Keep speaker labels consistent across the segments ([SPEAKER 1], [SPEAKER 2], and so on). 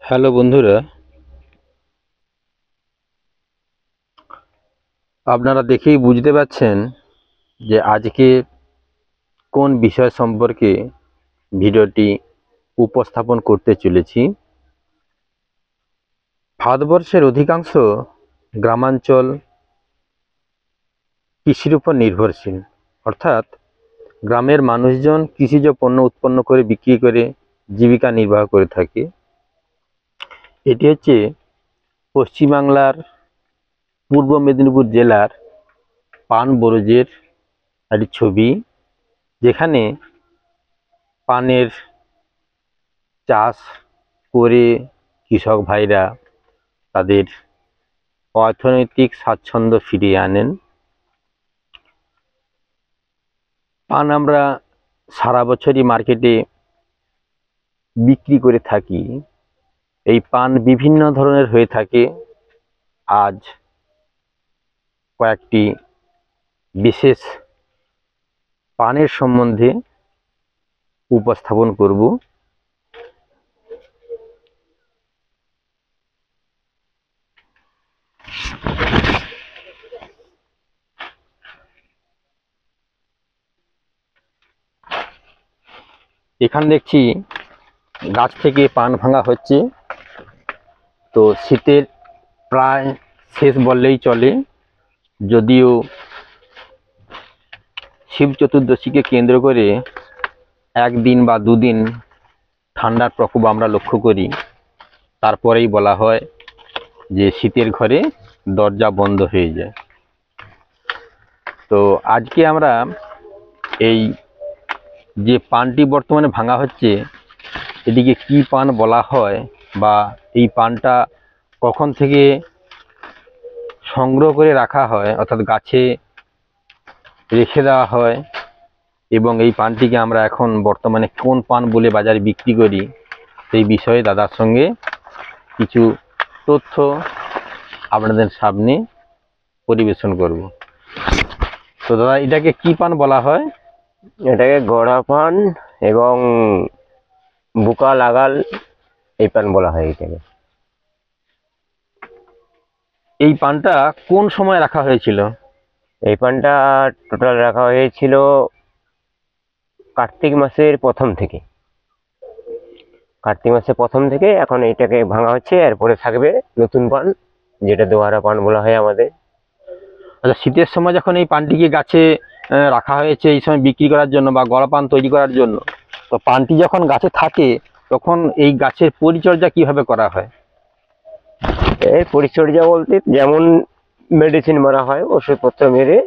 [SPEAKER 1] Hello বন্ধুরা, আপনারা দেখেই বুঝতে পারছেন যে আজকে কোন বিষয় সম্পর্কে ভিডিওটি উপস্থাপন করতে চলেছি। ভারতবর্ষের অধিকাংশ গ্রামাঞ্চল কৃষির উপর নির্ভরশীল, অর্থাৎ গ্রামের মানুষজন কৃষিজ পণ্য উৎপন্ন করে বিক্রি করে জীবিকা নির্বাহ করে থাকে। এটি হচ্ছে পশ্চিমবাংলার পূর্ব মেদিনীপুর জেলার পান বরজের একটি ছবি, যেখানে পানের চাষ করে কৃষক ভাইরা তাদের অর্থনৈতিক স্বাচ্ছন্দ্য ফিরিয়ে আনেন। পান আমরা সারা বছরই মার্কেটে বিক্রি করে থাকি। এই পান বিভিন্ন ধরনের হয়ে থাকে। আজ কয়েকটি বিশেষ পানের সম্বন্ধে উপস্থাপন করব। এখানে দেখছি গাছ থেকে পান ভাঙা হচ্ছে। তো শীতের প্রায় শেষ বললেই চলে, যদিও শিব চতুর্দশীকে কেন্দ্র করে একদিন বা দুদিন ঠান্ডার প্রকোপ আমরা লক্ষ্য করি, তারপরেই বলা হয় যে শীতের ঘরে দরজা বন্ধ হয়ে যায়। তো আজকে আমরা এই যে পানটি বর্তমানে ভাঙা হচ্ছে, এটিকে কি পান বলা হয় বা এই পানটা কখন থেকে সংগ্রহ করে রাখা হয়, অর্থাৎ গাছে রেখে দেওয়া হয়, এবং এই পানটিকে আমরা এখন বর্তমানে কোন পান বলে বাজারে বিক্রি করি, সেই বিষয়ে দাদার সঙ্গে কিছু তথ্য আপনাদের সামনে পরিবেশন করব। তো দাদা, এটাকে কি পান বলা হয়?
[SPEAKER 2] এটাকে গড়া পান এবং বুকা লাগাল এই পান বলা হয় এটাকে।
[SPEAKER 1] এই পানটা কোন সময় রাখা হয়েছিল?
[SPEAKER 2] এই পানটা টোটাল রাখা হয়েছিল কার্তিক মাসের প্রথম থেকে। এখন এটাকে ভাঙা হচ্ছে, এরপরে থাকবে নতুন পান, যেটা দোহারা পান বলা হয় আমাদের।
[SPEAKER 1] আচ্ছা, শীতের সময় যখন এই পানটিকে গাছে রাখা হয়েছে এই সময় বিক্রি করার জন্য বা গড়া পান তৈরি করার জন্য, তো পানটি যখন গাছে থাকে তখন এই গাছের পরিচর্যা কিভাবে করা হয়?
[SPEAKER 2] এর পরিচর্যা বলতে যেমন মেডিসিন মারা হয়, ওষুধপত্র মেরে,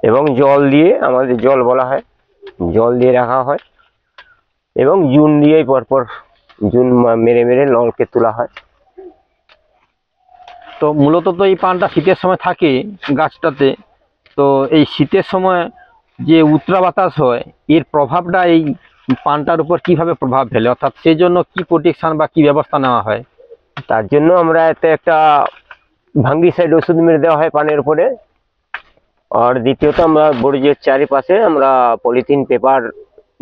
[SPEAKER 2] এবং জল দিয়ে, আমাদের জল বলা হয়, জল দিয়ে রাখা হয়, এবং জুন দিয়েই পরপর জুন মেরে মেরে নলকে তোলা হয়।
[SPEAKER 1] তো মূলত তো এই পানটা শীতের সময় থাকে গাছটাতে। তো এই শীতের সময় যে উত্তরা বাতাস হয়, এর প্রভাবটা এই পানটার উপর কিভাবে প্রভাব ফেলে, অর্থাৎ সেই জন্য কি প্রোটেকশন বা কি ব্যবস্থা নেওয়া হয়?
[SPEAKER 2] তার জন্য আমরা এতে একটা ভাঙ্গিসাইড ওষুধ মেরে দেওয়া হয় পানের উপরে। আর দ্বিতীয়ত আমরা বড়ির চারিপাশে আমরা পলিথিন পেপার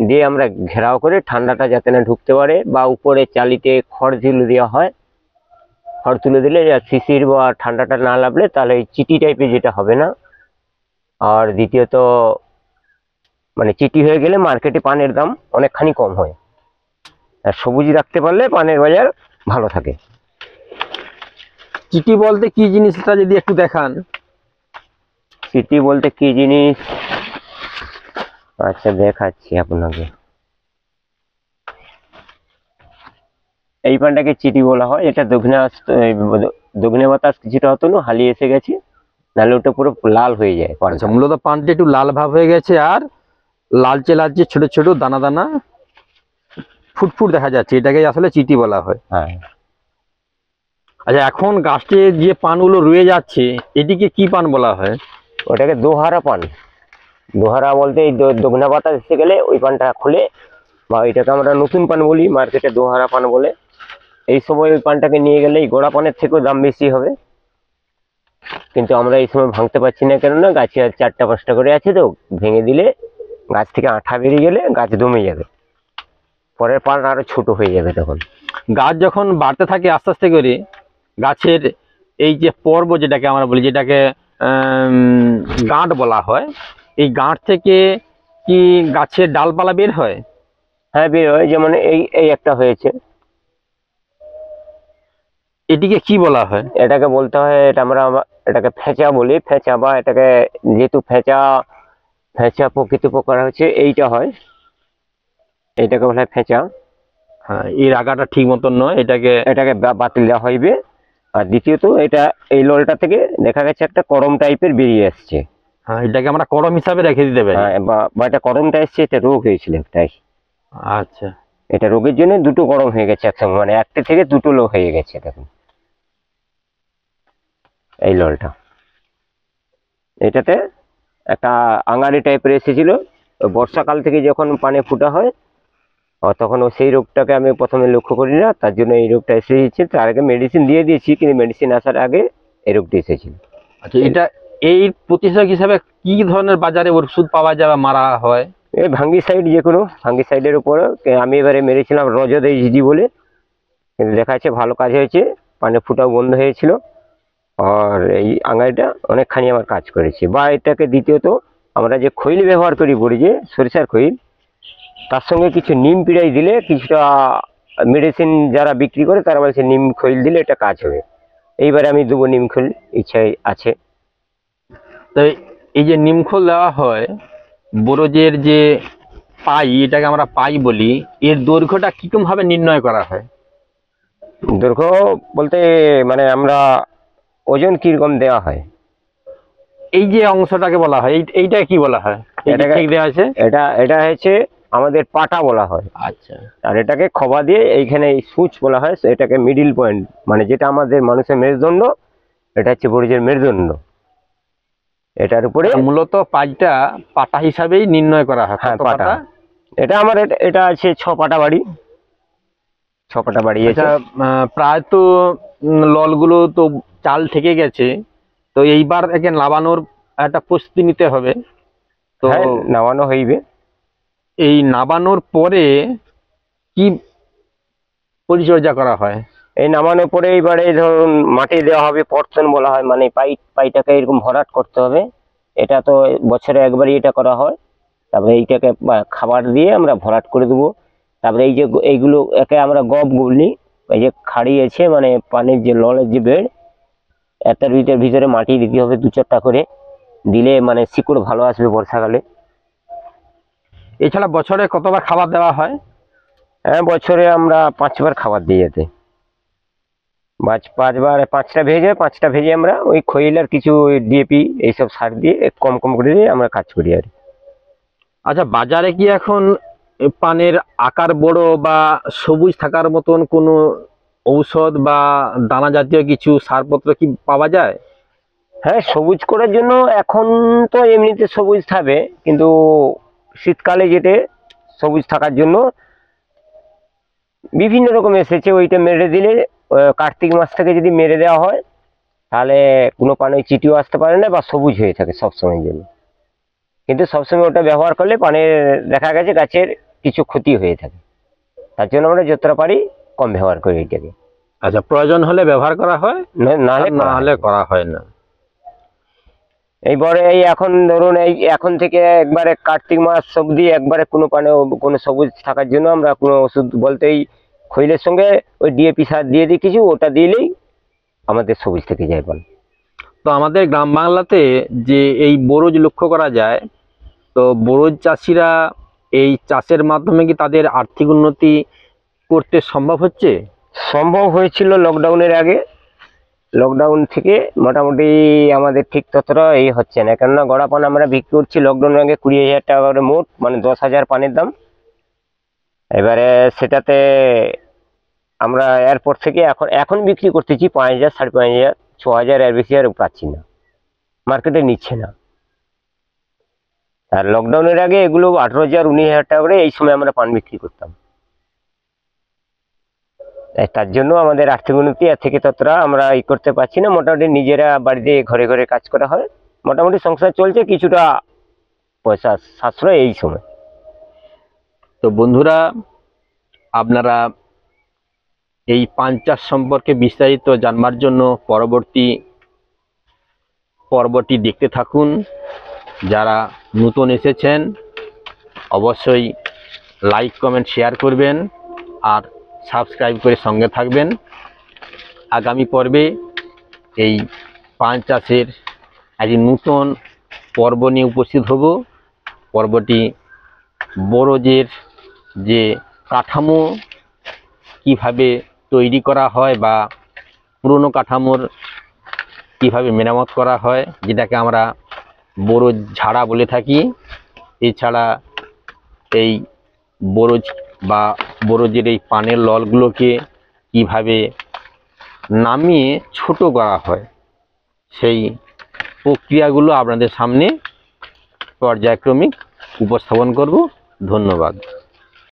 [SPEAKER 2] দিয়ে আমরা ঘেরাও করে ঠান্ডাটা যাতে না ঢুকতে পারে, বা উপরে চালিতে খড় তুলে দেওয়া হয়। খড় তুলে দিলে শিশির বা ঠান্ডাটা না লাগলে তাহলে এই চিটি টাইপের যেটা হবে না। আর দ্বিতীয়ত মানে চিটি হয়ে গেলে মার্কেটে পানের দাম অনেকখানি কম হয়, আর সবুজ রাখতে পারলে পানের বাজার ভালো থাকে।
[SPEAKER 1] চিটি বলতে কি জিনিসটা যদি একটু দেখান।
[SPEAKER 2] চিটি বলতে কি জিনিস, আচ্ছা দেখাচ্ছি আপনাকে। এই পানটাকে চিটি বলা হয়। এটা দক্ষিণে বাতাস কিছুটা হতো না, হালিয়ে এসে গেছে, নাহলে ওটা পুরো লাল হয়ে যায় পানটা।
[SPEAKER 1] আচ্ছা, মূলত পানটা একটু লাল ভাব হয়ে গেছে আর লালচে লালচে ছোট ছোট দানা দানা ফুটফুট দেখা যাচ্ছে, এটাকে আসলে চিটি বলা হয়।
[SPEAKER 2] হ্যাঁ।
[SPEAKER 1] আচ্ছা, এখন গাছে যে পানগুলো রয়ে যাচ্ছে এটিকে কি পান বলা হয়?
[SPEAKER 2] ওটাকে দোহারা পান। দোহারা বলতে এই দক্ষিণা বাতাস এসে গেলে ওই পানটা খুলে, বা এটাকে আমরা নতুন পান বলি, মার্কেটে দোহারা পান বলে। এই সময় ওই পানটাকে নিয়ে গেলে এই গোড়া পানের থেকেও দাম বেশি হবে, কিন্তু আমরা এই সময় ভাঙতে পারছি না, কেননা গাছে আর 4টা 5টা করে আছে, তো ভেঙে দিলে গাছ থেকে আঠা বেরিয়ে গেলে গাছ দমে যাবে, পরের পান আরো ছোট হয়ে যাবে তখন।
[SPEAKER 1] গাছ যখন বাড়তে থাকে আস্তে আস্তে করে, গাছের এই যে পর্ব যেটাকে আমরা বলি, যেটাকে গাঁট বলা হয়, এই গাঁট থেকে কি গাছের ডালপালা বের হয়?
[SPEAKER 2] হ্যাঁ, বের হয়। যেমন এই এই একটা হয়েছে,
[SPEAKER 1] এটিকে কি বলা হয়?
[SPEAKER 2] এটাকে বলতে হয়, এটাকে ফেঁচা বলি, ফেঁচা, বা এটাকে যেহেতু ফেঁচা ফেঁচা প্রকৃতি প্রকার হচ্ছে এইটা হয়, এইটাকে বলা হয় ফেঁচা।
[SPEAKER 1] হ্যাঁ, এর আগাটা ঠিক মতন নয়,
[SPEAKER 2] এটাকে বাতিল দেওয়া হইবে। আর দ্বিতীয়ত, এটা এই ললটা থেকে দেখা গেছে একটা করম টাইপের বেরিয়ে আসছে।
[SPEAKER 1] হ্যাঁ, এটাকে আমরা করম হিসাবে রেখে দিতে পারি।
[SPEAKER 2] হ্যাঁ, বা এটা করমটা এসছে, এটা রোগ হয়েছিল একটাই।
[SPEAKER 1] আচ্ছা,
[SPEAKER 2] এটা রোগের জন্য দুটো গরম হয়ে গেছে একসঙ্গে, মানে একটা থেকে দুটো লোক হয়ে গেছে। দেখুন এই ললটা, এটাতে একটা আঙারি টাইপের এসেছিল। ওই বর্ষাকাল থেকে যখন পানে ফুটা হয়, তখন সেই রোগটাকে আমি প্রথমে লক্ষ্য করি না, তার জন্য এই রোগটা এসেছে। তার আগে মেডিসিন দিয়ে দিয়েছি, কিন্তু মেডিসিন আসার আগে এই রোগটি এসেছিল।
[SPEAKER 1] আচ্ছা, এটা এই প্রতিষেধক হিসাবে কি ধরনের বাজারে ওষুধ পাওয়া যায় বা মারা হয়?
[SPEAKER 2] এই ভাঙ্গিসাইড, যে কোনো ভাঙ্গিসাইডের উপর আমি এবারে মেরেছিলাম রজত এইচডি বলে, কিন্তু দেখা যাচ্ছে ভালো কাজ হয়েছে, পানে ফুটাও বন্ধ হয়েছিল। আর এই আঙারিটা অনেকখানি আমার কাজ করেছে। বা এটাকে দ্বিতীয়ত, আমরা যে খৈল ব্যবহার করি বলি, যে সরিষার খৈল, তার সঙ্গে কিছু নিম পিড়াই দিলে, কিছুটা মেডিসিন যারা বিক্রি করে তারা বলছে নিম খৈল দিলে এটা কাজ হবে। এইবারে আমি দেবো নিম খৈল, ইচ্ছাই আছে।
[SPEAKER 1] তবে এই যে নিমখোল দেওয়া হয়, বরজের যে পাই, এটাকে আমরা পাই বলি, এর দৈর্ঘ্যটা কিরকম ভাবে নির্ণয় করা হয়?
[SPEAKER 2] দৈর্ঘ্য বলতে মানে আমরা ওজন কিরকম দেওয়া হয়,
[SPEAKER 1] এই যে অংশটাকে বলা হয়, এইটা কি বলা হয়?
[SPEAKER 2] এটাকে
[SPEAKER 1] ঠিক দেওয়া আছে।
[SPEAKER 2] এটা হচ্ছে আমাদের পাটা বলা হয়।
[SPEAKER 1] আচ্ছা,
[SPEAKER 2] আর এটাকে খবা দিয়ে এইখানে এই সুচ বলা হয়, এটাকে মিডিল পয়েন্ট, মানে যেটা আমাদের মানুষের মেরুদণ্ড, এটা হচ্ছে বড়িজের মেরুদণ্ড। এটার উপরে
[SPEAKER 1] মূলত পাইটা পাটা হিসাবেই নির্ণয় করা হয়।
[SPEAKER 2] হ্যাঁ,
[SPEAKER 1] কত
[SPEAKER 2] পাটা। এটা আমার এটা আছে 6 পাটা বাড়ি, 6 পাটা বাড়ি আছে।
[SPEAKER 1] আচ্ছা, প্রায় তো ললগুলো তো চাল থেকে গেছে, তো এইবার একে নাবানোর একটা প্রস্তুতি নিতে হবে। তো
[SPEAKER 2] হ্যাঁ, নামানো হইবে।
[SPEAKER 1] এই নাবানোর পরে কি পরিচর্যা করা হয়?
[SPEAKER 2] এই নামানোর পরে এবারে ধরুন মাটি দেওয়া হবে, পর্তন বলা হয়, মানে পাইটাকে এরকম ভরাট করতে হবে। এটা তো বছরে একবারই এটা করা হয়। তারপরে এইটাকে খাবার দিয়ে আমরা ভরাট করে দেবো। তারপরে এই যে এইগুলো একে আমরা গব বলি, এই যে খাড়ি আছে, মানে পানির যে ললের যে বেড়, এটার ভিতরে মাটি দিতে হবে 2-4টা করে, দিলে মানে শিকড় ভালো আসবে বর্ষাকালে।
[SPEAKER 1] এছাড়া বছরে কতবার খাবার দেওয়া হয়?
[SPEAKER 2] হ্যাঁ, বছরে আমরা 5বার খাবার দিই যেতে। 5বার, 5টা ভেজে, 5টা ভেজে আমরা ওই খৈল আর কিছু ডিএপি এইসব সার দিয়ে কম কম করে দিয়ে আমরা কাজ করি আর।
[SPEAKER 1] আচ্ছা, বাজারে কি এখন পানের আকার বড় বা সবুজ থাকার মতন কোনো ঔষধ বা দানা জাতীয় কিছু সারপত্র কি পাওয়া যায়?
[SPEAKER 2] হ্যাঁ, সবুজ করার জন্য এখন তো এমনিতে সবুজ থাকবে, কিন্তু শীতকালে যেতে সবুজ থাকার জন্য বিভিন্ন রকম এসেছে। ওইটা মেরে দিলে, কার্তিক মাস থেকে যদি মেরে দেওয়া হয়, তাহলে কোনো পানে চিটিও আসতে পারে না, বা সবুজ হয়ে থাকে সবসময়ের জন্য। কিন্তু সবসময় ওটা ব্যবহার করলে পানে দেখা গেছে গাছের কিছু ক্ষতি হয়ে থাকে। তার জন্য আমরা যতটা পারি কম ব্যবহার করি এটাকে।
[SPEAKER 1] আচ্ছা, প্রয়োজন হলে ব্যবহার করা হয়,
[SPEAKER 2] নাহলে
[SPEAKER 1] না হলে করা হয় না।
[SPEAKER 2] এইবারে এই এখন ধরুন এই এখন থেকে একবারে কার্তিক মাস অব্দি একবারে কোনো পানে কোনো সবুজ থাকার জন্য আমরা কোনো ওষুধ বলতেই খৈলের সঙ্গে ওই ডিএপি সার দিয়ে দিই কিছু, ওটা দিলেই আমাদের সবুজ থেকে যায় পান।
[SPEAKER 1] তো আমাদের গ্রাম বাংলাতে যে এই বরজ লক্ষ্য করা যায়, তো বরজ চাষিরা এই চাষের মাধ্যমে কি তাদের আর্থিক উন্নতি করতে সম্ভব হচ্ছে?
[SPEAKER 2] সম্ভব হয়েছিল লকডাউনের আগে। লকডাউন থেকে মোটামুটি আমাদের ঠিক ততটা এই হচ্ছে না, কেননা গড়া পান আমরা বিক্রি করছি লকডাউনের আগে 20,000 টাকা করে মোট, মানে 10,000 পানের দাম। এবারে সেটাতে আমরা এয়ারপোর্ট থেকে এখন এখন বিক্রি করতেছি 5,000, 5,500, 6,000, এর বেশি আর পাচ্ছি না, মার্কেটে নিচ্ছে না। আর লকডাউনের আগে এগুলো 18,000, 19,000 টাকা করে এই সময় আমরা পান বিক্রি করতাম। তার জন্য আমাদের আর্থিক উন্নতি এর থেকে ততটা আমরা করতে পারছি না। মোটামুটি নিজেরা বাড়িতে ঘরে ঘরে কাজ করা হয়, মোটামুটি সংসার চলছে, কিছুটা পয়সা সাশ্রয় এই সময়।
[SPEAKER 1] তো বন্ধুরা, আপনারা এই পান চাষ সম্পর্কে বিস্তারিত জানবার জন্য পরবর্তী পর্বটি দেখতে থাকুন। যারা নতুন এসেছেন অবশ্যই লাইক কমেন্ট শেয়ার করবেন আর সাবস্ক্রাইব করে সঙ্গে থাকবেন। আগামী পর্বে এই পান চাষের একটি নতুন পর্ব নিয়ে উপস্থিত হব। পর্বটি বরজের যে কাঠামো কিভাবে তৈরি করা হয় বা পুরনো কাঠামোর কিভাবে মেরামত করা হয়, যেটাকে আমরা বরজ ঝাড়া বলে থাকি। এছাড়া এই বরজ বা বরজের এই পানের ললগুলোকে কিভাবে নামিয়ে ছোট করা হয়, সেই প্রক্রিয়াগুলো আপনাদের সামনে পর্যায়ক্রমিক উপস্থাপন করব। ধন্যবাদ।